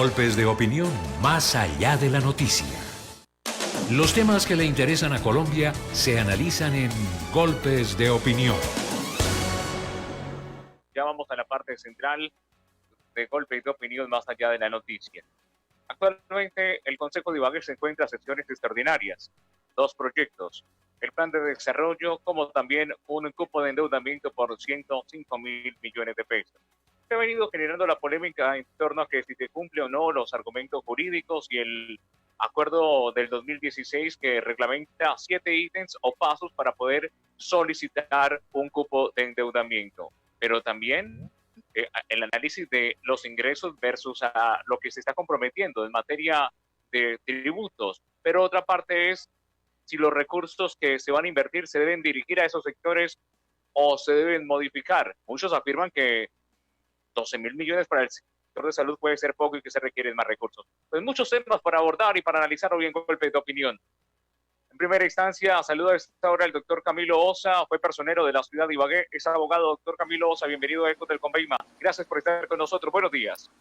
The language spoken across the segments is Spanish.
Golpes de opinión más allá de la noticia. Los temas que le interesan a Colombia se analizan en Golpes de opinión. Ya vamos a la parte central de Golpes de opinión más allá de la noticia. Actualmente el Consejo de Ibagué se encuentra en sesiones extraordinarias. 2 proyectos. El plan de desarrollo, como también un cupo de endeudamiento por 105.000 millones de pesos. Se ha venido generando la polémica en torno a que si se cumple o no los argumentos jurídicos y el acuerdo del 2016 que reglamenta 7 ítems o pasos para poder solicitar un cupo de endeudamiento. Pero también el análisis de los ingresos versus a lo que se está comprometiendo en materia de tributos. Pero otra parte es si los recursos que se van a invertir se deben dirigir a esos sectores o se deben modificar. Muchos afirman que 12.000 millones para el sector de salud puede ser poco y que se requieren más recursos. Pues muchos temas para abordar y para analizar hoy en Golpes de Opinión. En primera instancia, saludo a esta hora el doctor Camilo Osa, fue personero de la ciudad de Ibagué, es abogado. Doctor Camilo Osa, bienvenido a Ecos del Conveima. Gracias por estar con nosotros. Buenos días.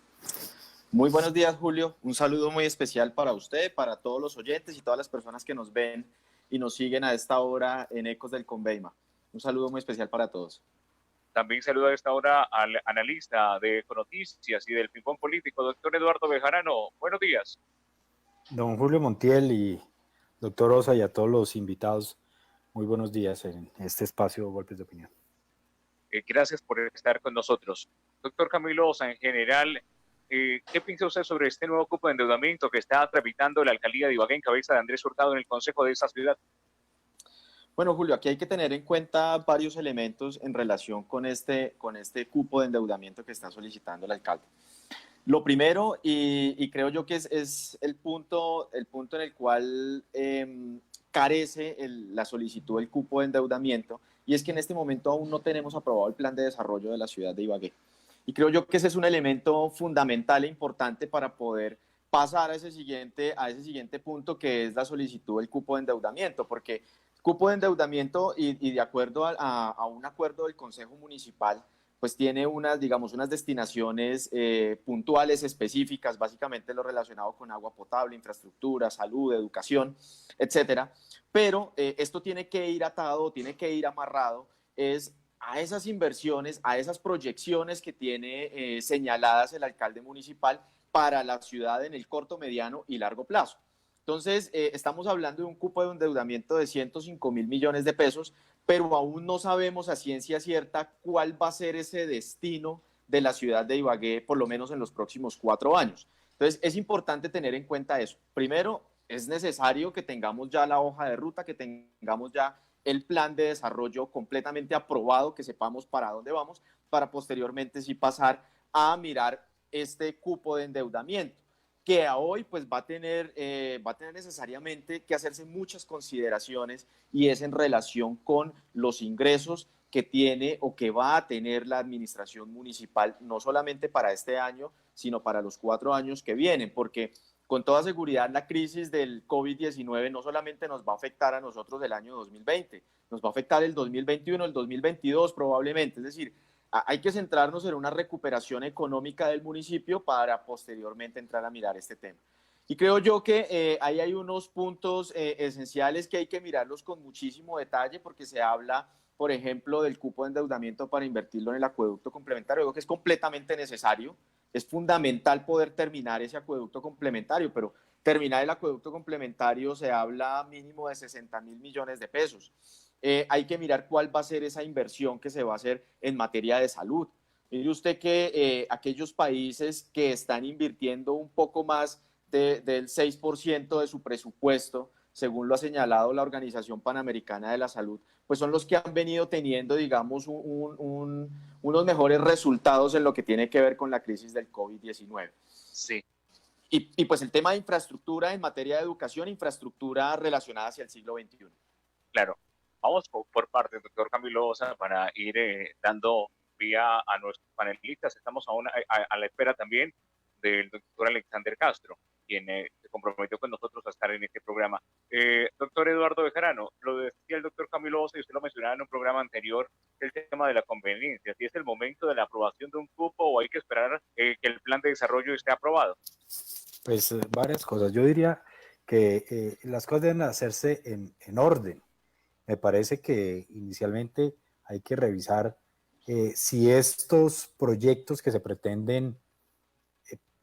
Muy buenos días, Julio. Un saludo muy especial para usted, para todos los oyentes y todas las personas que nos ven y nos siguen a esta hora en Ecos del Conveima. Un saludo muy especial para todos. También saludo a esta hora al analista de Econoticias y del ping-pong político, doctor Eduardo Bejarano. Buenos días. Don Julio Montiel y doctor Osa y a todos los invitados, muy buenos días en este espacio Golpes de Opinión. Gracias por estar con nosotros. Doctor Camilo Osa, en general, ¿qué piensa usted sobre este nuevo cupo de endeudamiento que está tramitando la alcaldía de Ibagué en cabeza de Andrés Hurtado en el consejo de esa ciudad? Bueno, Julio, aquí hay que tener en cuenta varios elementos en relación con este cupo de endeudamiento que está solicitando el alcalde. Lo primero, y creo yo que es el punto en el cual carece la solicitud del cupo de endeudamiento, y es que en este momento aún no tenemos aprobado el plan de desarrollo de la ciudad de Ibagué. Y creo yo que ese es un elemento fundamental e importante para poder pasar a ese siguiente punto, que es la solicitud del cupo de endeudamiento, porque cupo de endeudamiento y de acuerdo a un acuerdo del Consejo Municipal, pues tiene unas destinaciones puntuales, específicas, básicamente lo relacionado con agua potable, infraestructura, salud, educación, etcétera. Pero esto tiene que ir atado, tiene que ir amarrado, es a esas inversiones, a esas proyecciones que tiene señaladas el alcalde municipal para la ciudad en el corto, mediano y largo plazo. Entonces, estamos hablando de un cupo de endeudamiento de 105.000 millones de pesos, pero aún no sabemos a ciencia cierta cuál va a ser ese destino de la ciudad de Ibagué, por lo menos en los próximos 4 años. Entonces, es importante tener en cuenta eso. Primero, es necesario que tengamos ya la hoja de ruta, que tengamos ya el plan de desarrollo completamente aprobado, que sepamos para dónde vamos, para posteriormente sí pasar a mirar este cupo de endeudamiento, que a hoy pues va a tener necesariamente que hacerse muchas consideraciones, y es en relación con los ingresos que tiene o que va a tener la administración municipal, no solamente para este año, sino para los 4 años que vienen, porque con toda seguridad la crisis del COVID-19 no solamente nos va a afectar a nosotros el año 2020, nos va a afectar el 2021, el 2022 probablemente, es decir, hay que centrarnos en una recuperación económica del municipio para posteriormente entrar a mirar este tema. Y creo yo que ahí hay unos puntos esenciales que hay que mirarlos con muchísimo detalle, porque se habla, por ejemplo, del cupo de endeudamiento para invertirlo en el acueducto complementario. Creo que es completamente necesario, es fundamental poder terminar ese acueducto complementario, pero terminar el acueducto complementario se habla mínimo de 60.000 millones de pesos. Hay que mirar cuál va a ser esa inversión que se va a hacer en materia de salud. Mire usted que aquellos países que están invirtiendo un poco más del 6% de su presupuesto, según lo ha señalado la Organización Panamericana de la Salud, pues son los que han venido teniendo, digamos, unos mejores resultados en lo que tiene que ver con la crisis del COVID-19. Sí. Y pues el tema de infraestructura en materia de educación, infraestructura relacionada hacia el siglo XXI. Claro. Vamos por partes, doctor Camilo Osa, para ir dando vía a nuestros panelistas. Estamos a la espera también del doctor Alexander Castro. quien se comprometió con nosotros a estar en este programa. Doctor Eduardo Bejarano, lo decía el doctor Camilo Osa y usted lo mencionaba en un programa anterior, el tema de la conveniencia, si es el momento de la aprobación de un cupo o hay que esperar que el plan de desarrollo esté aprobado. Pues varias cosas. Yo diría que las cosas deben hacerse en orden. Me parece que inicialmente hay que revisar si estos proyectos que se pretenden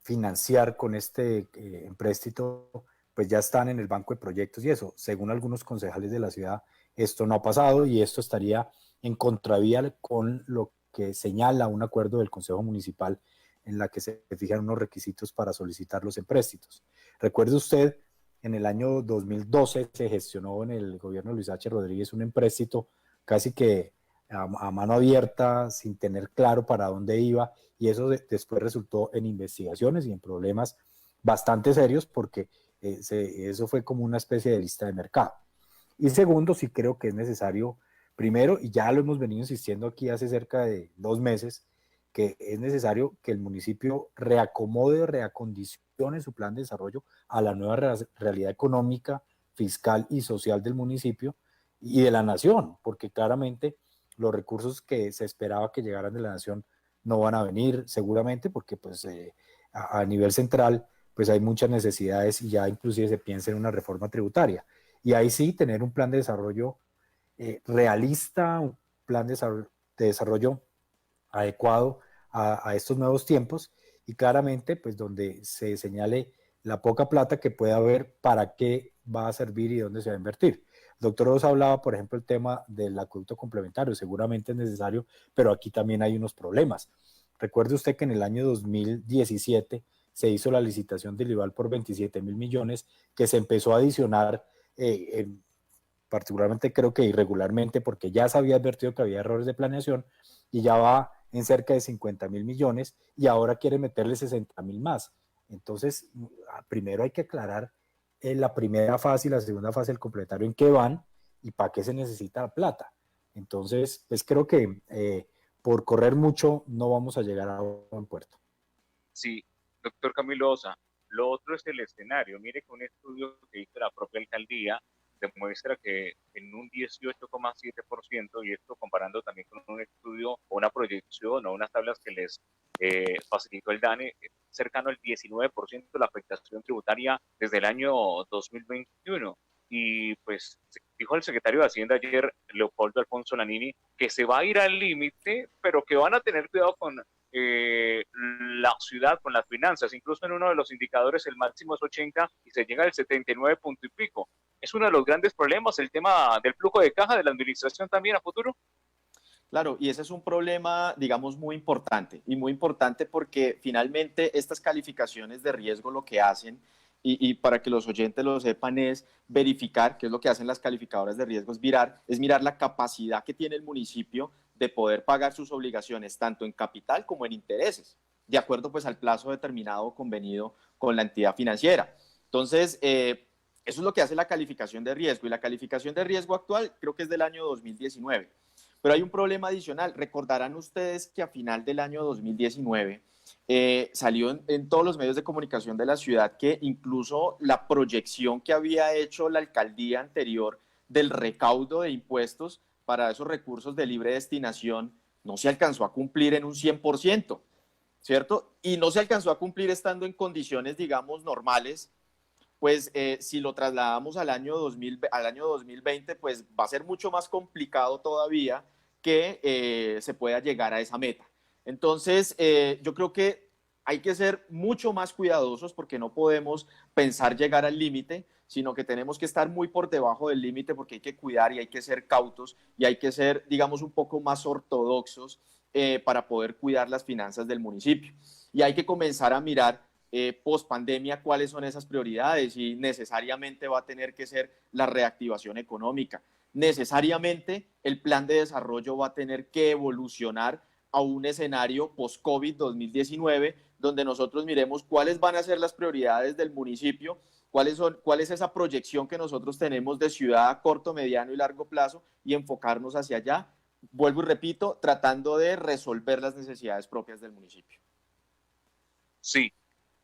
financiar con este empréstito, pues ya están en el banco de proyectos y eso. Según algunos concejales de la ciudad, esto no ha pasado y esto estaría en contravía con lo que señala un acuerdo del Consejo Municipal en la que se fijan unos requisitos para solicitar los empréstitos. Recuerde usted, en el año 2012 se gestionó en el gobierno de Luis H. Rodríguez un empréstito casi que a mano abierta, sin tener claro para dónde iba, y eso después resultó en investigaciones y en problemas bastante serios porque eso fue como una especie de lista de mercado. Y segundo, sí creo que es necesario, primero, y ya lo hemos venido insistiendo aquí hace cerca de 2 meses, que es necesario que el municipio reacomode, reacondicione su plan de desarrollo a la nueva realidad económica, fiscal y social del municipio y de la nación, porque claramente los recursos que se esperaba que llegaran de la nación no van a venir seguramente porque pues a nivel central pues hay muchas necesidades y ya inclusive se piensa en una reforma tributaria. Y ahí sí tener un plan de desarrollo realista, un plan de desarrollo adecuado a estos nuevos tiempos y claramente pues donde se señale la poca plata que puede haber, para qué va a servir y dónde se va a invertir. El doctor Osa hablaba, por ejemplo, el tema del acueducto complementario, seguramente es necesario, pero aquí también hay unos problemas. Recuerde usted que en el año 2017 se hizo la licitación del IVAL por 27.000 millones, que se empezó a adicionar, particularmente creo que irregularmente, porque ya se había advertido que había errores de planeación, y ya va en cerca de 50.000 millones, y ahora quiere meterle 60.000 más. Entonces, primero hay que aclarar la primera fase y la segunda fase del complementario en qué van y para qué se necesita la plata. Entonces, pues creo que por correr mucho no vamos a llegar a buen puerto. Sí, doctor Camilo Osa, lo otro es el escenario. Mire que un estudio que hizo la propia alcaldía demuestra que en un 18,7%, y esto comparando también con un estudio o una proyección o unas tablas que les facilitó el DANE, cercano al 19% de la afectación tributaria desde el año 2021. Y pues dijo el secretario de Hacienda ayer, Leopoldo Alfonso Lanini, que se va a ir al límite, pero que van a tener cuidado con la ciudad, con las finanzas. Incluso en uno de los indicadores el máximo es 80 y se llega al 79 punto y pico. Es uno de los grandes problemas el tema del flujo de caja de la administración también a futuro. Claro, y ese es un problema, digamos, muy importante, y muy importante porque finalmente estas calificaciones de riesgo lo que hacen, y para que los oyentes lo sepan, es verificar, qué es lo que hacen las calificadoras de riesgo, es mirar la capacidad que tiene el municipio de poder pagar sus obligaciones, tanto en capital como en intereses, de acuerdo pues al plazo determinado convenido con la entidad financiera. Entonces, eso es lo que hace la calificación de riesgo, y la calificación de riesgo actual creo que es del año 2019. Pero hay un problema adicional. Recordarán ustedes que a final del año 2019 salió en todos los medios de comunicación de la ciudad que incluso la proyección que había hecho la alcaldía anterior del recaudo de impuestos para esos recursos de libre destinación no se alcanzó a cumplir en un 100%, ¿cierto? Y no se alcanzó a cumplir estando en condiciones, digamos, normales. Pues si lo trasladamos al año 2020, pues va a ser mucho más complicado todavía que se pueda llegar a esa meta. Entonces, yo creo que hay que ser mucho más cuidadosos porque no podemos pensar llegar al límite, sino que tenemos que estar muy por debajo del límite porque hay que cuidar y hay que ser cautos y hay que ser, digamos, un poco más ortodoxos para poder cuidar las finanzas del municipio. Y hay que comenzar a mirar post pandemia cuáles son esas prioridades, y necesariamente va a tener que ser la reactivación económica. Necesariamente el plan de desarrollo va a tener que evolucionar a un escenario post-COVID 2019, donde nosotros miremos cuáles van a ser las prioridades del municipio, cuál es esa proyección que nosotros tenemos de ciudad a corto, mediano y largo plazo, y enfocarnos hacia allá, vuelvo y repito, tratando de resolver las necesidades propias del municipio. Sí,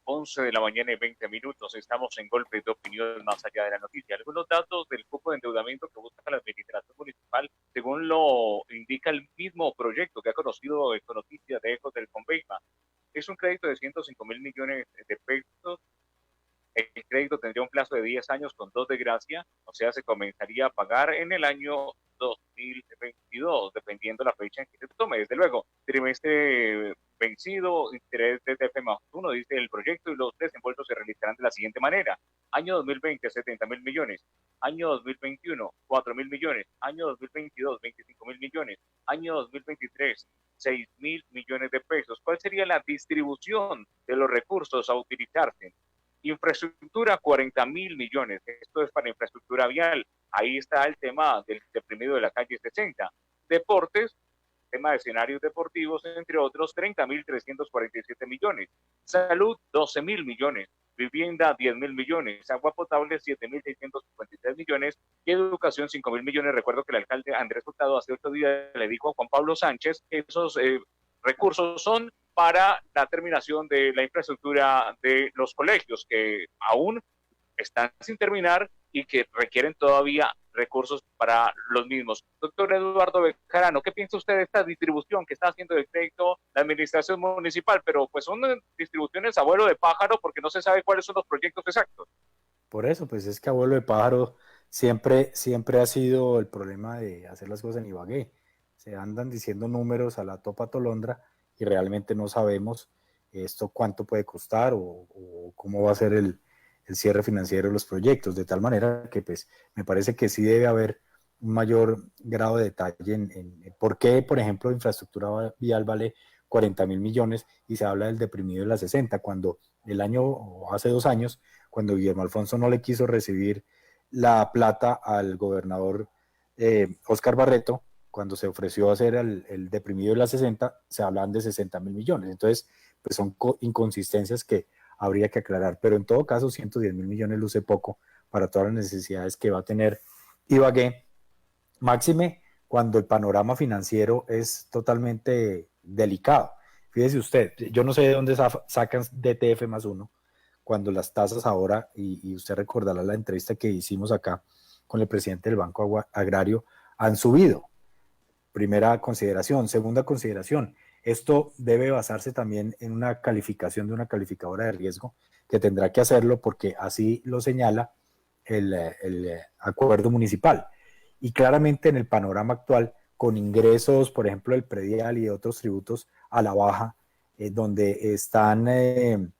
11 de la mañana y 20 minutos. Estamos en Golpe de Opinión más allá de la noticia. Algunos datos del cupo de endeudamiento que busca la administración municipal, según lo indica el mismo proyecto que ha conocido Econoticias de Ecos del Conveima. Es un crédito de 105 mil millones de pesos. El crédito tendría un plazo de 10 años con 2 de gracia, o sea, se comenzaría a pagar en el año 2022, dependiendo la fecha en que se tome. Desde luego, trimestre vencido, interés de TF+1, dice el proyecto, y los desembolsos se realizarán de la siguiente manera. Año 2020, 70 mil millones. Año 2021, 4 mil millones. Año 2022, 25 mil millones. Año 2023, 6 mil millones de pesos. ¿Cuál sería la distribución de los recursos a utilizarse? Infraestructura, 40 mil millones. Esto es para infraestructura vial. Ahí está el tema del deprimido de la calle 60. Deportes, tema de escenarios deportivos, entre otros, 30.347 millones. Salud, 12 mil millones. Vivienda, 10 mil millones. Agua potable, 7.653 millones. Y educación, 5 mil millones. Recuerdo que el alcalde Andrés Hurtado hace 8 días le dijo a Juan Pablo Sánchez que esos recursos son para la terminación de la infraestructura de los colegios, que aún están sin terminar y que requieren todavía recursos para los mismos. Doctor Eduardo Bejarano, ¿qué piensa usted de esta distribución que está haciendo el crédito la administración municipal? Pero pues son distribuciones a vuelo de pájaro porque no se sabe cuáles son los proyectos exactos. Por eso, pues es que a vuelo de pájaro siempre ha sido el problema de hacer las cosas en Ibagué. Se andan diciendo números a la topa tolondra y realmente no sabemos esto cuánto puede costar o cómo va a ser el cierre financiero de los proyectos, de tal manera que pues me parece que sí debe haber un mayor grado de detalle en por qué, por ejemplo, infraestructura vial vale 40 mil millones y se habla del deprimido de la 60, cuando el año, o hace 2 años, cuando Guillermo Alfonso no le quiso recibir la plata al gobernador Óscar Barreto, cuando se ofreció hacer el deprimido de la 60, se hablan de 60 mil millones. Entonces, pues son inconsistencias que habría que aclarar. Pero en todo caso, 110 mil millones luce poco para todas las necesidades que va a tener Ibagué. Máxime cuando el panorama financiero es totalmente delicado. Fíjese usted, yo no sé de dónde sacan DTF+1 cuando las tasas ahora, y usted recordará la entrevista que hicimos acá con el presidente del Banco Agrario, han subido. Primera consideración. Segunda consideración, esto debe basarse también en una calificación de una calificadora de riesgo que tendrá que hacerlo porque así lo señala el acuerdo municipal. Y claramente en el panorama actual, con ingresos, por ejemplo, del predial y de otros tributos a la baja, donde están,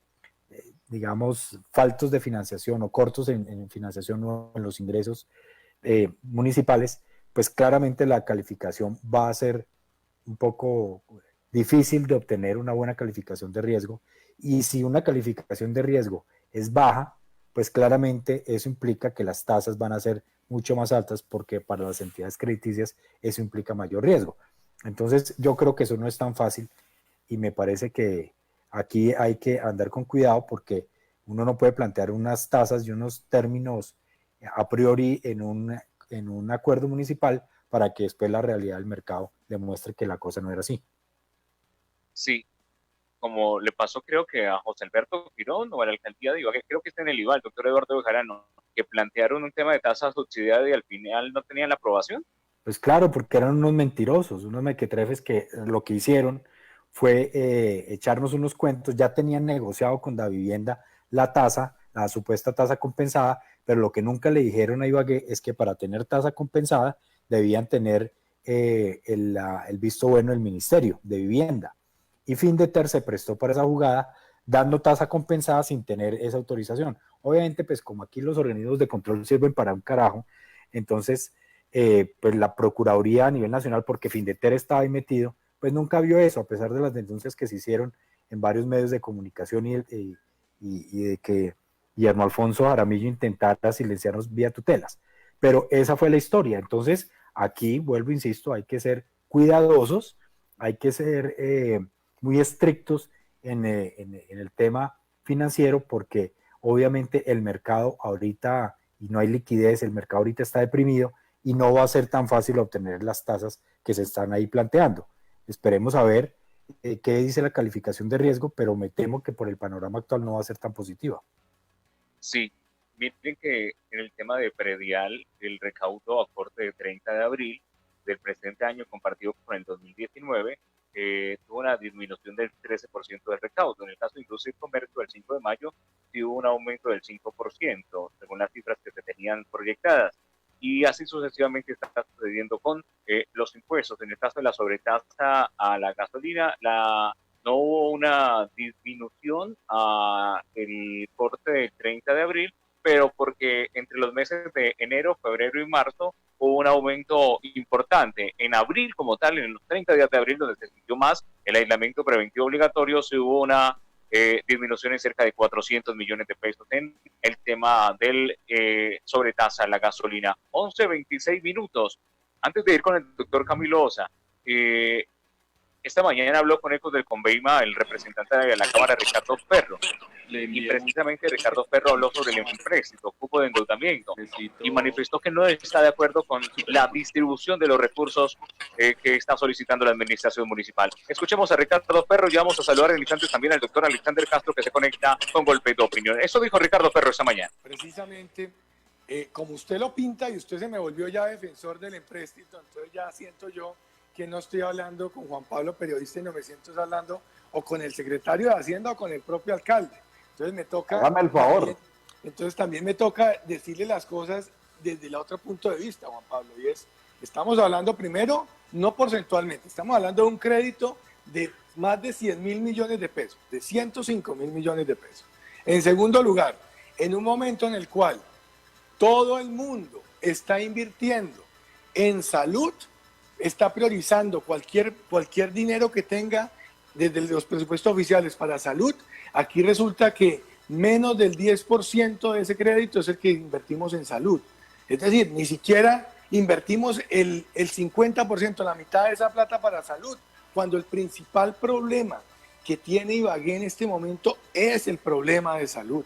digamos, faltos de financiación o cortos en financiación o en los ingresos municipales, pues claramente la calificación va a ser un poco difícil de obtener una buena calificación de riesgo. Y si una calificación de riesgo es baja, pues claramente eso implica que las tasas van a ser mucho más altas porque para las entidades crediticias eso implica mayor riesgo. Entonces yo creo que eso no es tan fácil y me parece que aquí hay que andar con cuidado porque uno no puede plantear unas tasas y unos términos a priori en un acuerdo municipal para que después la realidad del mercado demuestre que la cosa no era así. Sí, como le pasó creo que a José Alberto Girón o a la alcaldía de Ibagué, creo que está en el IVA, el doctor Eduardo Bejarano, que plantearon un tema de tasas subsidiadas y al final no tenían la aprobación. Pues claro, porque eran unos mentirosos, unos mequetrefes que lo que hicieron fue echarnos unos cuentos, ya tenían negociado con la vivienda la tasa, la supuesta tasa compensada, pero lo que nunca le dijeron a Ibagué es que para tener tasa compensada debían tener el visto bueno del Ministerio de Vivienda. Y Findeter se prestó para esa jugada, dando tasa compensada sin tener esa autorización. Obviamente, pues como aquí los organismos de control sirven para un carajo, entonces, pues la Procuraduría a nivel nacional, porque Findeter estaba ahí metido, pues nunca vio eso, a pesar de las denuncias que se hicieron en varios medios de comunicación y de que Guillermo Alfonso Jaramillo intentara silenciarnos vía tutelas. Pero esa fue la historia. Entonces, aquí, vuelvo, insisto, hay que ser cuidadosos, hay que ser muy estrictos en el tema financiero, porque obviamente el mercado ahorita, y no hay liquidez, el mercado ahorita está deprimido y no va a ser tan fácil obtener las tasas que se están ahí planteando. Esperemos a ver qué dice la calificación de riesgo, pero me temo que por el panorama actual no va a ser tan positiva. Sí, miren que en el tema de predial, el recaudo a corte de 30 de abril del presente año compartido con el 2019, tuvo una disminución del 13% del recaudo. En el caso de industria y comercio, el 5 de mayo, sí hubo un aumento del 5%, según las cifras que se tenían proyectadas. Y así sucesivamente está sucediendo con los impuestos. En el caso de la sobretasa a la gasolina, no hubo una disminución a el corte del 30 de abril, pero porque entre los meses de enero, febrero y marzo hubo un aumento importante. En abril como tal, en los 30 días de abril, donde se sintió más el aislamiento preventivo obligatorio, se hubo una disminución en cerca de 400 millones de pesos en el tema del sobretasa a la gasolina. 11:26 minutos. Antes de ir con el doctor Camilo Osa, esta mañana habló con Ecos del Conveima el representante de la Cámara, Ricardo Ferro, y precisamente Ricardo Ferro habló sobre el empréstito, cupo de endeudamiento, y manifestó que no está de acuerdo con la distribución de los recursos que está solicitando la administración municipal. Escuchemos a Ricardo Ferro y vamos a saludar en instantes también al doctor Alexander Castro, que se conecta con Golpe de Opinión. Eso dijo Ricardo Ferro esta mañana. Precisamente, como usted lo pinta y usted se me volvió ya defensor del empréstito, entonces ya siento yo que no estoy hablando con Juan Pablo, periodista, y no me siento hablando o con el secretario de Hacienda o con el propio alcalde. Entonces me toca... Hágame el favor. Entonces también me toca decirle las cosas desde el otro punto de vista, Juan Pablo, y es, estamos hablando primero, no porcentualmente, estamos hablando de un crédito de más de 100.000 millones de pesos, de 105.000 millones de pesos. En segundo lugar, en un momento en el cual todo el mundo está invirtiendo en salud, está priorizando cualquier dinero que tenga desde los presupuestos oficiales para salud. Aquí resulta que menos del 10% de ese crédito es el que invertimos en salud. Es decir, ni siquiera invertimos el 50%, la mitad de esa plata para salud, cuando el principal problema que tiene Ibagué en este momento es el problema de salud.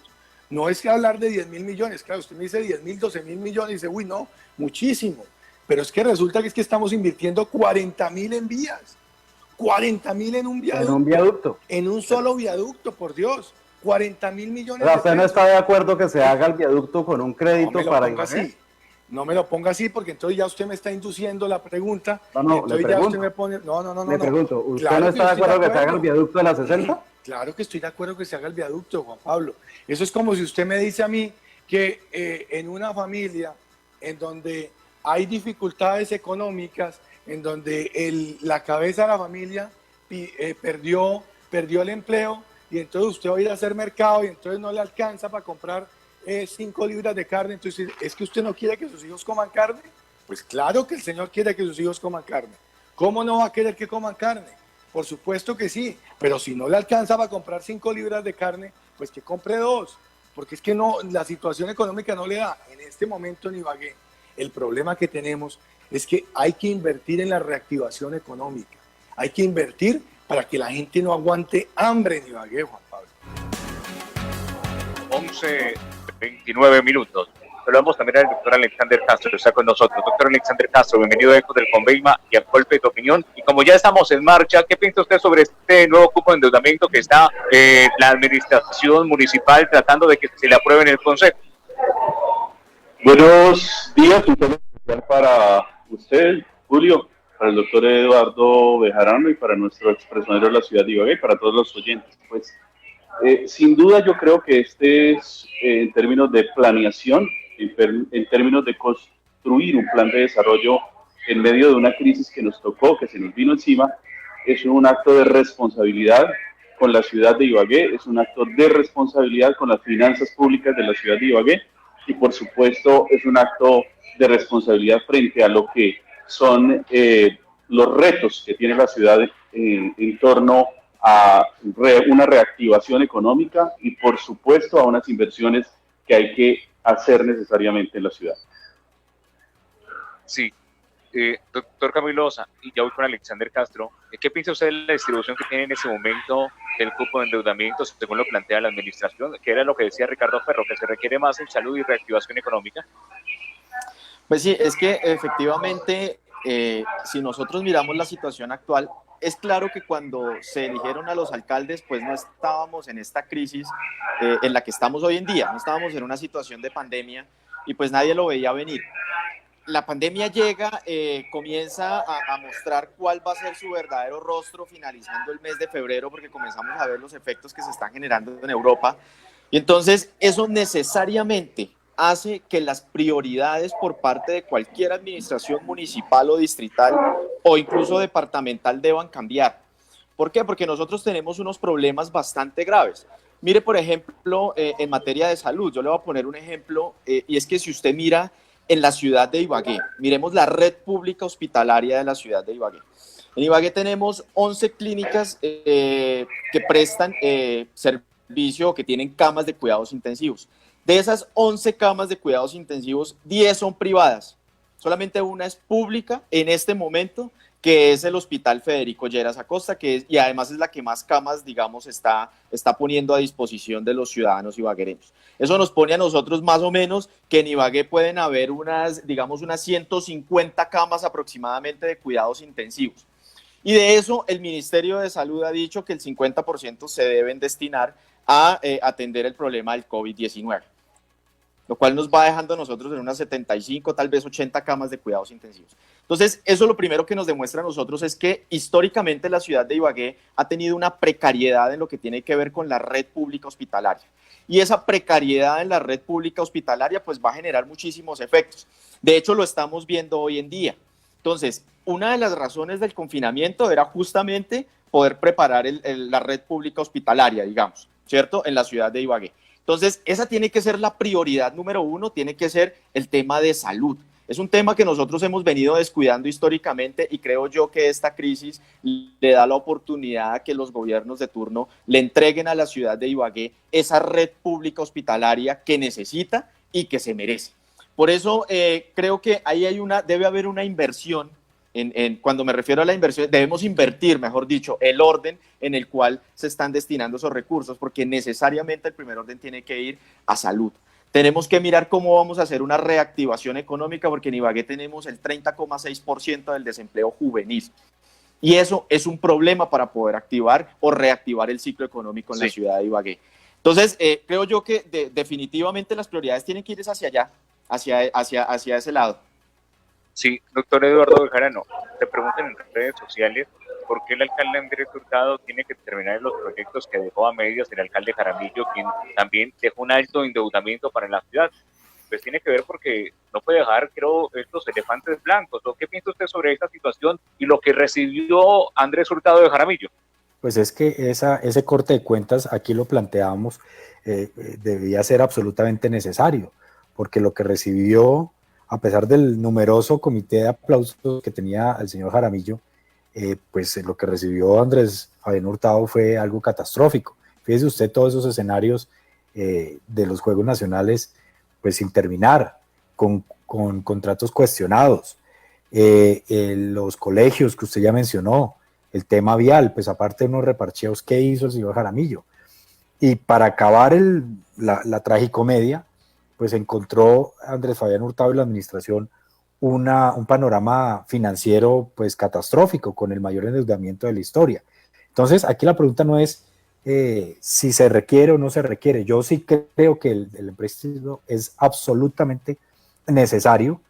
No es que hablar de 10.000 millones, claro, usted me dice 10.000, 12.000 millones y dice, uy, no, muchísimo. Pero es que resulta que estamos invirtiendo 40.000 en vías, 40.000 en un viaducto. En un viaducto. En un solo viaducto, por Dios. 40.000 millones Pero usted no está de acuerdo que se haga el viaducto con un crédito para Ibagué. No me lo ponga así, porque entonces ya usted me está induciendo la pregunta. No, le pregunto. Ya usted me pone... No. Le pregunto, ¿usted claro no está de acuerdo que se haga el viaducto de la 60? Claro que estoy de acuerdo que se haga el viaducto, Juan Pablo. Eso es como si usted me dice a mí que en una familia en donde hay dificultades económicas, en donde la cabeza de la familia perdió el empleo, y entonces usted va a ir a hacer mercado y entonces no le alcanza para comprar 5 libras de carne. Entonces, ¿es que usted no quiere que sus hijos coman carne? Pues claro que el Señor quiere que sus hijos coman carne. ¿Cómo no va a querer que coman carne? Por supuesto que sí, pero si no le alcanza para comprar 5 libras de carne, pues que compre 2, porque es que no, la situación económica no le da. En este momento en Ibagué, el problema que tenemos es que hay que invertir en la reactivación económica. Hay que invertir para que la gente no aguante hambre en Ibagué, Juan Pablo. 11:29 minutos. Saludamos también al doctor Alexander Castro, que está con nosotros. Doctor Alexander Castro, bienvenido a Ecos del Conveima y a Golpe de Opinión. Y como ya estamos en marcha, ¿qué piensa usted sobre este nuevo cupo de endeudamiento que está la administración municipal tratando de que se le apruebe en el Consejo? Buenos días, un saludo especial para usted, Julio, para el doctor Eduardo Bejarano y para nuestro expresionero de la ciudad de Ibagué y para todos los oyentes. Pues, sin duda yo creo que este es, en términos de planeación, en términos de construir un plan de desarrollo en medio de una crisis que nos tocó, que se nos vino encima, es un acto de responsabilidad con la ciudad de Ibagué, es un acto de responsabilidad con las finanzas públicas de la ciudad de Ibagué y por supuesto es un acto de responsabilidad frente a lo que son los retos que tiene la ciudad en torno a una reactivación económica y por supuesto a unas inversiones que hay que hacer necesariamente en la ciudad. Sí, doctor Camilo Osa, y ya voy con Alexander Castro. ¿Qué piensa usted de la distribución que tiene en ese momento del cupo de endeudamiento, según lo plantea la administración, que era lo que decía Ricardo Ferro, que se requiere más en salud y reactivación económica? Pues sí, es que efectivamente si nosotros miramos la situación actual, es claro que cuando se eligieron a los alcaldes, pues no estábamos en esta crisis en la que estamos hoy en día, no estábamos en una situación de pandemia y pues nadie lo veía venir. La pandemia llega, comienza a mostrar cuál va a ser su verdadero rostro finalizando el mes de febrero, porque comenzamos a ver los efectos que se están generando en Europa. Y entonces eso necesariamente hace que las prioridades por parte de cualquier administración municipal o distrital o incluso departamental deban cambiar. ¿Por qué? Porque nosotros tenemos unos problemas bastante graves. Mire, por ejemplo, en materia de salud, yo le voy a poner un ejemplo, y es que si usted mira en la ciudad de Ibagué, miremos la red pública hospitalaria de la ciudad de Ibagué. En Ibagué tenemos 11 clínicas que prestan servicio o que tienen camas de cuidados intensivos. De esas 11 camas de cuidados intensivos, 10 son privadas. Solamente una es pública en este momento, que es el Hospital Federico Lleras Acosta, y además es la que más camas, digamos, está poniendo a disposición de los ciudadanos ibaguereños. Eso nos pone a nosotros más o menos que en Ibagué pueden haber unas 150 camas aproximadamente de cuidados intensivos. Y de eso el Ministerio de Salud ha dicho que el 50% se deben destinar a atender el problema del COVID-19, lo cual nos va dejando a nosotros en unas 75, tal vez 80 camas de cuidados intensivos. Entonces, eso lo primero que nos demuestra a nosotros es que históricamente la ciudad de Ibagué ha tenido una precariedad en lo que tiene que ver con la red pública hospitalaria. Y esa precariedad en la red pública hospitalaria pues va a generar muchísimos efectos. De hecho, lo estamos viendo hoy en día. Entonces, una de las razones del confinamiento era justamente poder preparar la red pública hospitalaria, digamos, ¿cierto? En la ciudad de Ibagué. Entonces, esa tiene que ser la prioridad número uno, tiene que ser el tema de salud. Es un tema que nosotros hemos venido descuidando históricamente y creo yo que esta crisis le da la oportunidad a que los gobiernos de turno le entreguen a la ciudad de Ibagué esa red pública hospitalaria que necesita y que se merece. Por eso creo que ahí debe haber una inversión. Cuando me refiero a la inversión, debemos invertir, mejor dicho, el orden en el cual se están destinando esos recursos, porque necesariamente el primer orden tiene que ir a salud. Tenemos que mirar cómo vamos a hacer una reactivación económica, porque en Ibagué tenemos el 30,6% del desempleo juvenil. Y eso es un problema para poder activar o reactivar el ciclo económico en la ciudad de Ibagué. Entonces, creo yo que definitivamente las prioridades tienen que ir hacia allá, hacia ese lado. Sí, doctor Eduardo Bejarano, te preguntan en redes sociales por qué el alcalde Andrés Hurtado tiene que terminar los proyectos que dejó a medias el alcalde Jaramillo, quien también dejó un alto endeudamiento para la ciudad. Pues tiene que ver porque no puede dejar, creo, estos elefantes blancos. ¿Qué piensa usted sobre esta situación y lo que recibió Andrés Hurtado de Jaramillo? Pues es que ese corte de cuentas, aquí lo planteábamos, debía ser absolutamente necesario, porque lo que recibió, a pesar del numeroso comité de aplausos que tenía el señor Jaramillo, pues lo que recibió Andrés Fabián Hurtado fue algo catastrófico. Fíjese usted todos esos escenarios de los Juegos Nacionales, pues sin terminar, con contratos cuestionados, los colegios que usted ya mencionó, el tema vial, pues aparte de unos reparcheos que hizo el señor Jaramillo. Y para acabar la tragicomedia, pues encontró Andrés Fabián Hurtado y la administración un panorama financiero pues catastrófico, con el mayor endeudamiento de la historia. Entonces, aquí la pregunta no es si se requiere o no se requiere. Yo sí creo que el empréstito es absolutamente necesario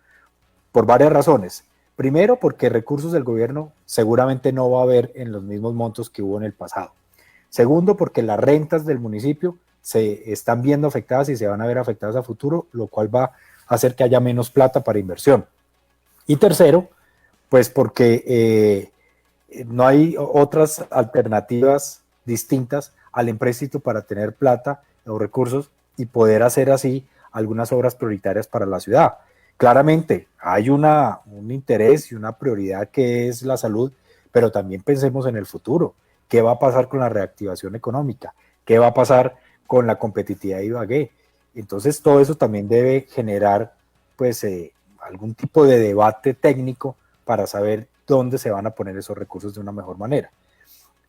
por varias razones. Primero, porque recursos del gobierno seguramente no va a haber en los mismos montos que hubo en el pasado. Segundo, porque las rentas del municipio se están viendo afectadas y se van a ver afectadas a futuro, lo cual va a hacer que haya menos plata para inversión. Y tercero, pues porque no hay otras alternativas distintas al empréstito para tener plata o recursos y poder hacer así algunas obras prioritarias para la ciudad. Claramente hay un interés y una prioridad que es la salud, pero también pensemos en el futuro. ¿Qué va a pasar con la reactivación económica? ¿Qué va a pasar con la competitividad de Ibagué? Entonces todo eso también debe generar pues algún tipo de debate técnico para saber dónde se van a poner esos recursos de una mejor manera.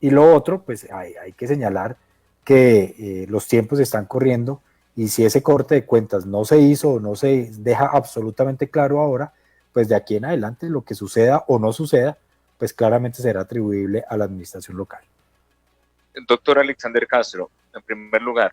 Y lo otro, pues hay que señalar que los tiempos están corriendo y si ese corte de cuentas no se hizo o no se deja absolutamente claro ahora, pues de aquí en adelante lo que suceda o no suceda, pues claramente será atribuible a la administración local. Doctor Alexander Castro, en primer lugar,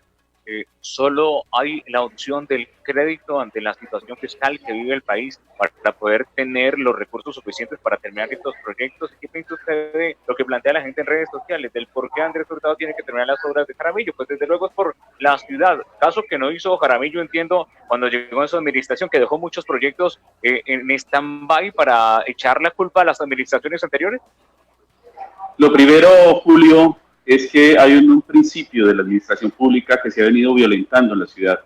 solo hay la opción del crédito ante la situación fiscal que vive el país para poder tener los recursos suficientes para terminar estos proyectos. ¿Qué piensa usted de lo que plantea la gente en redes sociales, del por qué Andrés Hurtado tiene que terminar las obras de Jaramillo? Pues desde luego es por la ciudad, caso que no hizo Jaramillo, entiendo, cuando llegó en su administración, que dejó muchos proyectos en stand-by para echar la culpa a las administraciones anteriores. Lo primero, Julio, es que hay un principio de la administración pública que se ha venido violentando en la ciudad.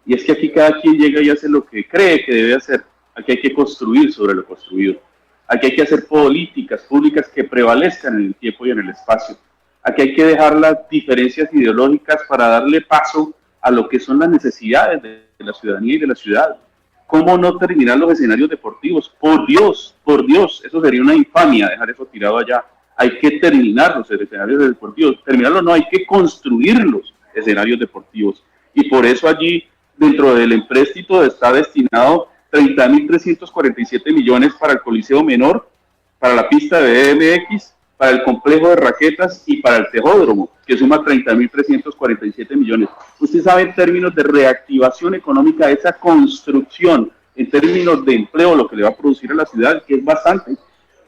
Y es que aquí cada quien llega y hace lo que cree que debe hacer. Aquí hay que construir sobre lo construido. Aquí hay que hacer políticas públicas que prevalezcan en el tiempo y en el espacio. Aquí hay que dejar las diferencias ideológicas para darle paso a lo que son las necesidades de la ciudadanía y de la ciudad. ¿Cómo no terminar los escenarios deportivos? Por Dios, eso sería una infamia dejar eso tirado allá. Hay que terminar los escenarios deportivos. Terminarlos no, hay que construir los escenarios deportivos. Y por eso allí, dentro del empréstito, está destinado 30.347 millones para el Coliseo Menor, para la pista de BMX, para el complejo de raquetas y para el tejódromo, que suma 30.347 millones. Usted sabe, en términos de reactivación económica, esa construcción, en términos de empleo, lo que le va a producir a la ciudad, que es bastante.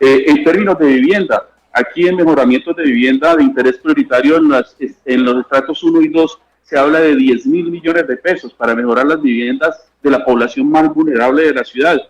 En términos de vivienda, aquí en mejoramientos de vivienda de interés prioritario en los estratos 1 y 2 se habla de 10.000 millones de pesos para mejorar las viviendas de la población más vulnerable de la ciudad.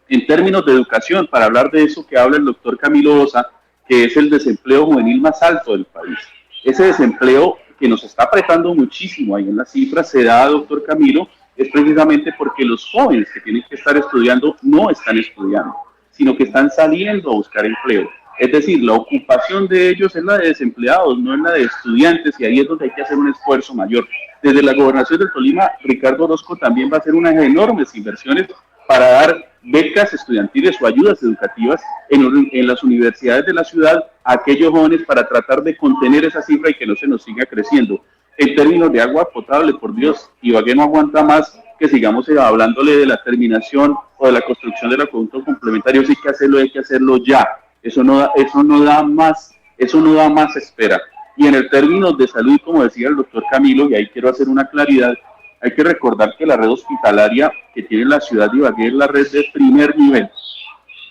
En términos de educación, para hablar de eso que habla el doctor Camilo Osa, que es el desempleo juvenil más alto del país. Ese desempleo que nos está apretando muchísimo ahí en las cifras se da, doctor Camilo, es precisamente porque los jóvenes que tienen que estar estudiando no están estudiando, sino que están saliendo a buscar empleo. Es decir, la ocupación de ellos es la de desempleados, no es la de estudiantes, y ahí es donde hay que hacer un esfuerzo mayor. Desde la Gobernación del Tolima, Ricardo Orozco también va a hacer unas enormes inversiones para dar becas estudiantiles o ayudas educativas en las universidades de la ciudad a aquellos jóvenes para tratar de contener esa cifra y que no se nos siga creciendo. En términos de agua potable, por Dios, Ibagué no aguanta más que sigamos hablándole de la terminación o de la construcción del acueducto complementario. Sí hay que hacerlo ya. Eso no da más espera. Y en el término de salud, como decía el doctor Camilo, y ahí quiero hacer una claridad, hay que recordar que la red hospitalaria que tiene la ciudad de Ibagué es la red de primer nivel,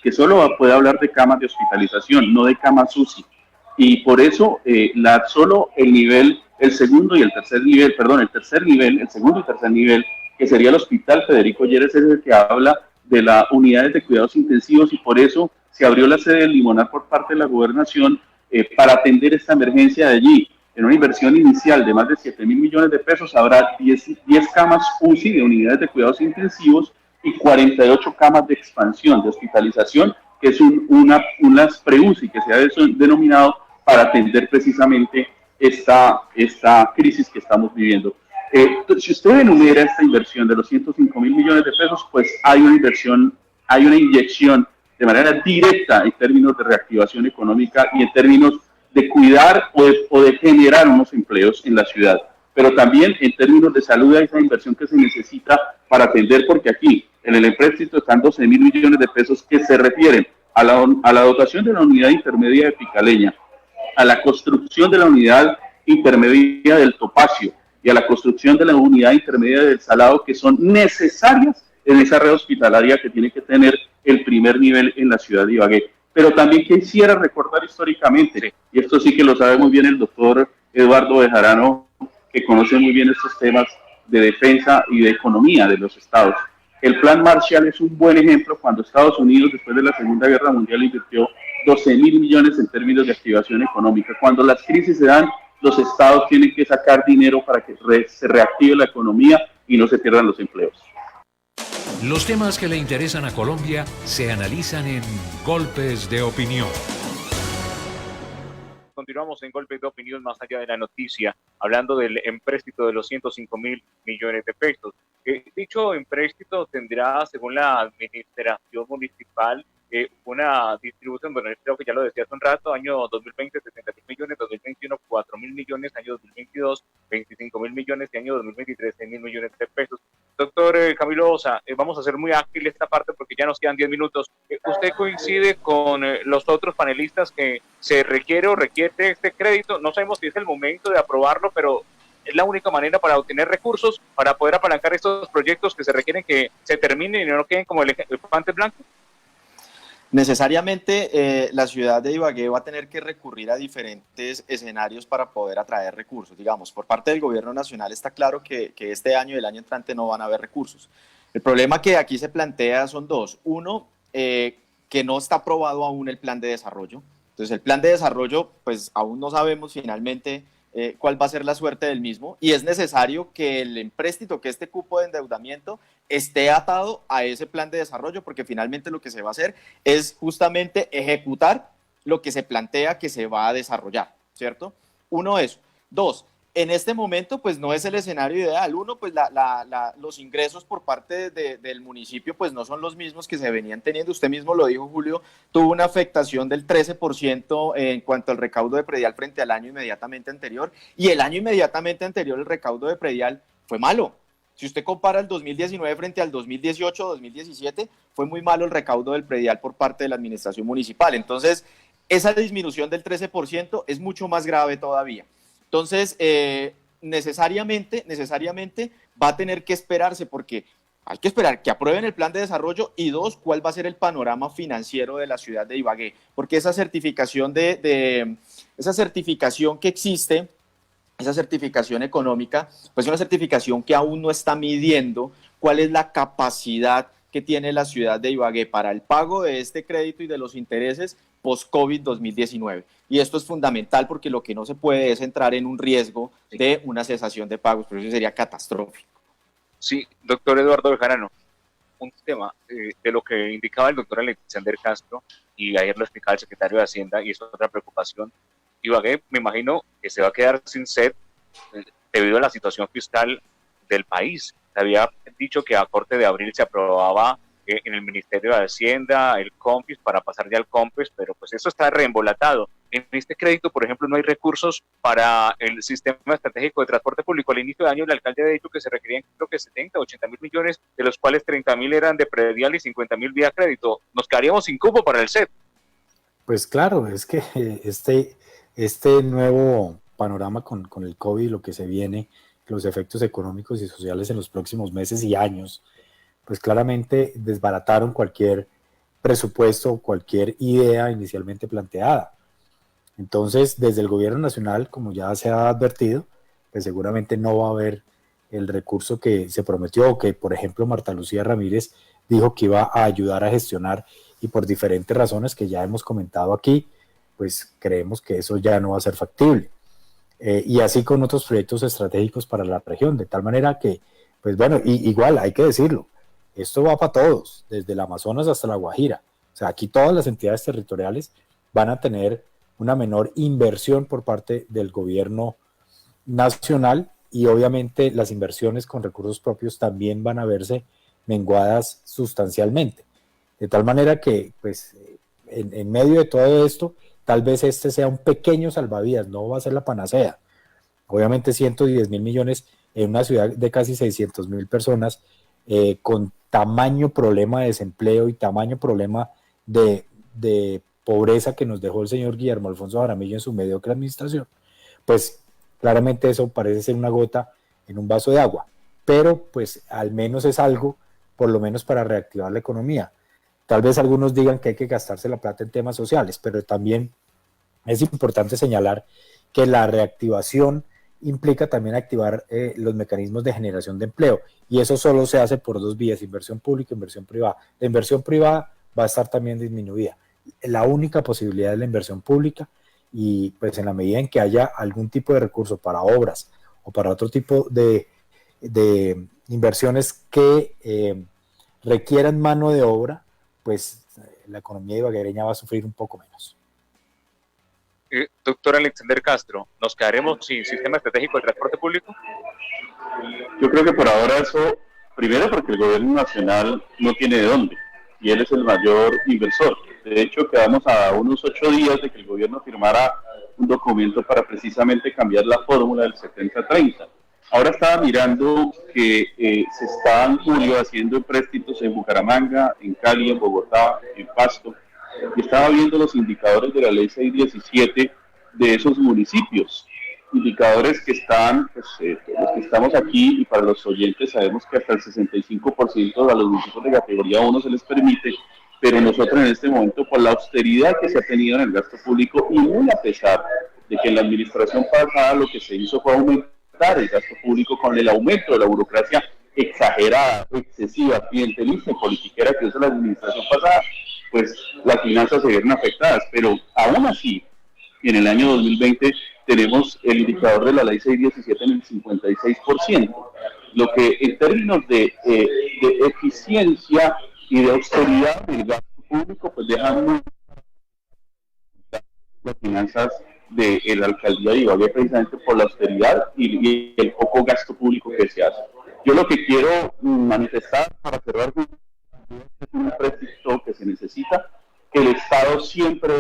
que solo puede hablar de camas de hospitalización, no de camas UCI. Y por eso solo el segundo y tercer nivel, el segundo y tercer nivel, que sería el Hospital Federico Lleras, es el que habla de las unidades de cuidados intensivos, y por eso se abrió la sede del Limonar por parte de la gobernación para atender esta emergencia de allí. En una inversión inicial de más de 7.000 millones de pesos habrá 10 camas UCI de unidades de cuidados intensivos y 48 camas de expansión, de hospitalización, que es unas pre-UCI que se ha denominado para atender precisamente esta crisis que estamos viviendo. Si usted enumera esta inversión de los 105.000 millones de pesos, pues hay una inyección de manera directa en términos de reactivación económica y en términos de cuidar o de generar unos empleos en la ciudad. Pero también en términos de salud hay esa inversión que se necesita para atender, porque aquí en el empréstito están 12.000 millones de pesos que se refieren a la dotación de la unidad intermedia de Picaleña, a la construcción de la unidad intermedia del Topacio y a la construcción de la unidad intermedia del Salado, que son necesarias en esa red hospitalaria que tiene que tener el primer nivel en la ciudad de Ibagué. Pero también quisiera recordar históricamente, y esto sí que lo sabe muy bien el doctor Eduardo Bejarano, que conoce muy bien estos temas de defensa y de economía de los estados. El Plan Marshall es un buen ejemplo cuando Estados Unidos, después de la Segunda Guerra Mundial, invirtió 12.000 millones en términos de activación económica. Cuando las crisis se dan, los estados tienen que sacar dinero para que se reactive la economía y no se pierdan los empleos. Los temas que le interesan a Colombia se analizan en Golpes de Opinión. Continuamos en Golpes de Opinión más allá de la noticia, hablando del empréstito de los 105.000 millones de pesos. Dicho empréstito tendrá, según la administración municipal, una distribución, bueno, creo que ya lo decía hace un rato, año 2020 70.000 millones, 2021 4.000 millones, año 2022 25.000 millones y año 2023 6.000 millones de pesos. Doctor Camilo Osa, vamos a hacer muy ágil esta parte porque ya nos quedan 10 minutos. ¿Usted coincide con los otros panelistas que se requiere o requiere este crédito? No sabemos si es el momento de aprobarlo, pero es la única manera para obtener recursos, para poder apalancar estos proyectos que se requieren que se terminen y no queden como el elefante blanco. Necesariamente la ciudad de Ibagué va a tener que recurrir a diferentes escenarios para poder atraer recursos. Digamos, por parte del gobierno nacional está claro que este año y el año entrante no van a haber recursos. El problema que aquí se plantea son dos. Uno, que no está aprobado aún el plan de desarrollo. Entonces, el plan de desarrollo, pues aún no sabemos finalmente cuál va a ser la suerte del mismo, y es necesario que el empréstito, que este cupo de endeudamiento esté atado a ese plan de desarrollo, porque finalmente lo que se va a hacer es justamente ejecutar lo que se plantea que se va a desarrollar, ¿cierto? Uno, eso. Dos, en este momento pues no es el escenario ideal. Uno, pues los ingresos por parte del municipio pues no son los mismos que se venían teniendo. Usted mismo lo dijo, Julio, tuvo una afectación del 13% en cuanto al recaudo de predial frente al año inmediatamente anterior, y el año inmediatamente anterior el recaudo de predial fue malo. Si usted compara el 2019 frente al 2018 o 2017, fue muy malo el recaudo del predial por parte de la administración municipal. Entonces, esa disminución del 13% es mucho más grave todavía. Entonces, necesariamente va a tener que esperarse, porque hay que esperar que aprueben el plan de desarrollo, y dos, cuál va a ser el panorama financiero de la ciudad de Ibagué, porque esa certificación esa certificación que existe, esa certificación económica, pues es una certificación que aún no está midiendo cuál es la capacidad que tiene la ciudad de Ibagué para el pago de este crédito y de los intereses post-COVID 2019. Y esto es fundamental porque lo que no se puede es entrar en un riesgo de una cesación de pagos, pero eso sería catastrófico. Sí, doctor Eduardo Bejarano, un tema de lo que indicaba el doctor Alexander Castro, y ayer lo explicaba el secretario de Hacienda, y es otra preocupación. Ibagué, me imagino que se va a quedar sin SED debido a la situación fiscal del país. Se había dicho que a corte de abril se aprobaba en el Ministerio de Hacienda el COMPIS para pasar ya al COMPES, pero pues eso está reembolatado. En este crédito, por ejemplo, no hay recursos para el sistema estratégico de transporte público. Al inicio de año el alcalde ha dicho que se requerían creo que 70, 80 mil millones, de los cuales 30 mil eran de predial y 50 mil vía crédito. Nos quedaríamos sin cupo para el SED. Pues claro, es que este nuevo panorama con el COVID, lo que se viene, los efectos económicos y sociales en los próximos meses y años, pues claramente desbarataron cualquier presupuesto, cualquier idea inicialmente planteada. Entonces, desde el gobierno nacional, como ya se ha advertido, pues seguramente no va a haber el recurso que se prometió, o que, por ejemplo, Marta Lucía Ramírez dijo que iba a ayudar a gestionar, y por diferentes razones que ya hemos comentado aquí, pues creemos que eso ya no va a ser factible. Y así con otros proyectos estratégicos para la región, de tal manera que, pues bueno, igual hay que decirlo, esto va para todos, desde el Amazonas hasta la Guajira. O sea, aquí todas las entidades territoriales van a tener una menor inversión por parte del gobierno nacional, y obviamente las inversiones con recursos propios también van a verse menguadas sustancialmente. De tal manera que, pues, en medio de todo esto, tal vez este sea un pequeño salvavidas, no va a ser la panacea. Obviamente 110 mil millones en una ciudad de casi 600 mil personas, con tamaño problema de desempleo y tamaño problema de pobreza que nos dejó el señor Guillermo Alfonso Jaramillo en su mediocre administración, pues claramente eso parece ser una gota en un vaso de agua, pero pues al menos es algo, por lo menos para reactivar la economía. Tal vez algunos digan que hay que gastarse la plata en temas sociales, pero también es importante señalar que la reactivación implica también activar los mecanismos de generación de empleo, y eso solo se hace por dos vías: inversión pública e inversión privada. La inversión privada va a estar también disminuida. La única posibilidad es la inversión pública, y pues en la medida en que haya algún tipo de recurso para obras o para otro tipo de inversiones que requieran mano de obra, pues la economía ibaguereña va a sufrir un poco menos. Doctor Alexander Castro, ¿nos quedaremos sin sistema estratégico de transporte público? Yo creo que por ahora eso, primero porque el gobierno nacional no tiene de dónde, y él es el mayor inversor. De hecho, quedamos a unos 8 días de que el gobierno firmara un documento para precisamente cambiar la fórmula del 70-30. Ahora estaba mirando que se estaban, Julio, haciendo empréstitos en Bucaramanga, en Cali, en Bogotá, en Pasto, y estaba viendo los indicadores de la ley 617 de esos municipios, indicadores que están, pues, los que estamos aquí, y para los oyentes sabemos que hasta el 65% a los municipios de categoría 1 se les permite, pero nosotros en este momento, por la austeridad que se ha tenido en el gasto público, y muy a pesar de que en la administración pasada lo que se hizo fue aumentar el gasto público con el aumento de la burocracia exagerada, excesiva, clientelista y politiquera que hizo la administración pasada, pues las finanzas se vieron afectadas. Pero aún así, en el año 2020 tenemos el indicador de la ley 617 en el 56%, lo que en términos de eficiencia y de austeridad del gasto público, pues dejan muy las finanzas de la alcaldía de Ibagué, precisamente por la austeridad y el poco gasto público que se hace. Yo lo que quiero manifestar para cerrar es un empréstito que se necesita, que el Estado siempre,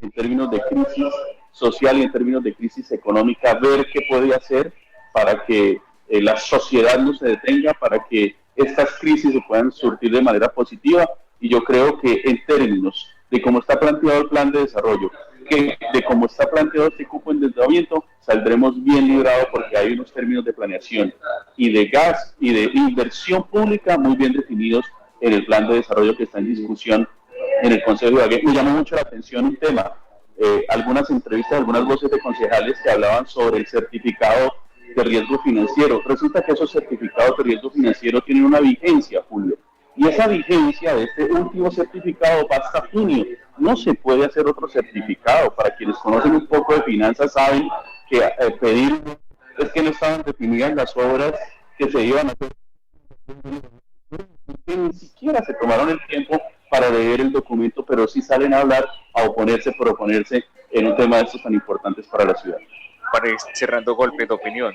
en términos de crisis social y en términos de crisis económica, ver qué puede hacer para que la sociedad no se detenga, para que estas crisis se puedan surtir de manera positiva. Y yo creo que en términos de cómo está planteado el plan de desarrollo, de cómo está planteado este cupo de endeudamiento, saldremos bien librados, porque hay unos términos de planeación y de gas y de inversión pública muy bien definidos en el plan de desarrollo que está en discusión en el Consejo de Ibagué. Me llamó mucho la atención un tema, algunas entrevistas, algunas voces de concejales que hablaban sobre el certificado de riesgo financiero. Resulta que esos certificados de riesgo financiero tienen una vigencia, Julio, y esa vigencia de este último certificado va hasta junio. No se puede hacer otro certificado. Para quienes conocen un poco de finanzas saben que pedir es que no estaban definidas las obras que se iban a hacer, que ni siquiera se tomaron el tiempo para leer el documento, pero sí salen a hablar, a oponerse por oponerse en un tema de estos tan importantes para la ciudad. Para ir cerrando golpes de opinión,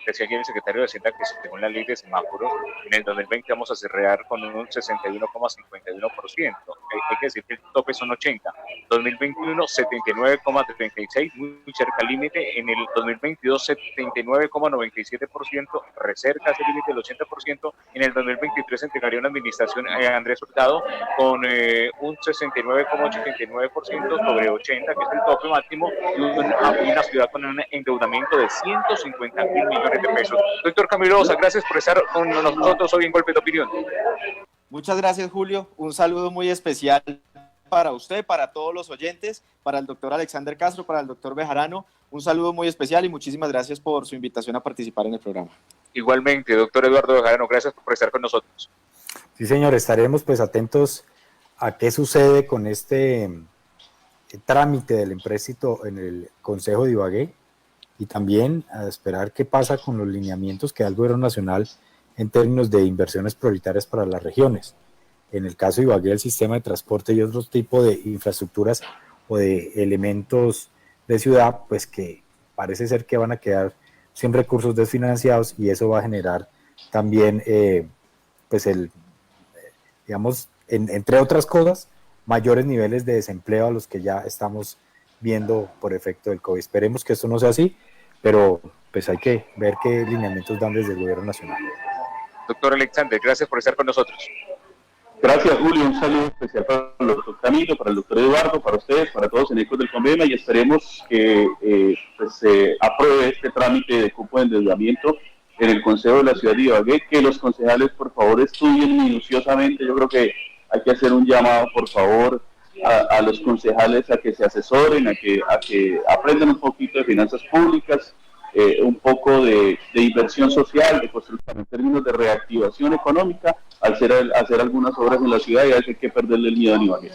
decía aquí el secretario de Hacienda que según la ley de semáforos, en el 2020 vamos a cerrar con un 61,51%. Hay que decir que el tope son 80. 2021, 79,36, muy cerca al límite. En el 2022, 79,97%, cerca ese límite del 80%. En el 2023 se entregaría una administración a Andrés Hurtado con un 69,89% sobre 80, que es el tope máximo, y una ciudad con un endeudamiento de 150.000 millones de pesos. Doctor Camilo Osa, gracias por estar con nosotros hoy en Golpe de Opinión. Muchas gracias, Julio. Un saludo muy especial para usted, para todos los oyentes, para el doctor Alexander Castro, para el doctor Bejarano. Un saludo muy especial y muchísimas gracias por su invitación a participar en el programa. Igualmente, doctor Eduardo Bejarano, gracias por estar con nosotros. Sí, señor, estaremos pues atentos a qué sucede con este trámite del empréstito en el Consejo de Ibagué, y también a esperar qué pasa con los lineamientos que da el Gobierno Nacional en términos de inversiones prioritarias para las regiones. En el caso de Ibagué, el sistema de transporte y otros tipos de infraestructuras o de elementos de ciudad, pues que parece ser que van a quedar sin recursos desfinanciados, y eso va a generar también, pues digamos, entre otras cosas, mayores niveles de desempleo a los que ya estamos viendo por efecto del COVID. Esperemos que esto no sea así, pero pues hay que ver qué lineamientos dan desde el Gobierno Nacional. Doctor Alexander, gracias por estar con nosotros. Gracias, Julio. Un saludo especial para el doctor Camilo, para el doctor Eduardo, para ustedes, para todos en Ecos del Convenio, y esperemos que se apruebe este trámite de cupo de endeudamiento en el Consejo de la Ciudad de Ibagué, que los concejales, por favor, estudien minuciosamente. Yo creo que hay que hacer un llamado, por favor, a los concejales a que se asesoren, a que aprendan un poquito de finanzas públicas, un poco de inversión social, de construcción en términos de reactivación económica, al hacer algunas obras en la ciudad, y hay que perderle el miedo a Ibagué.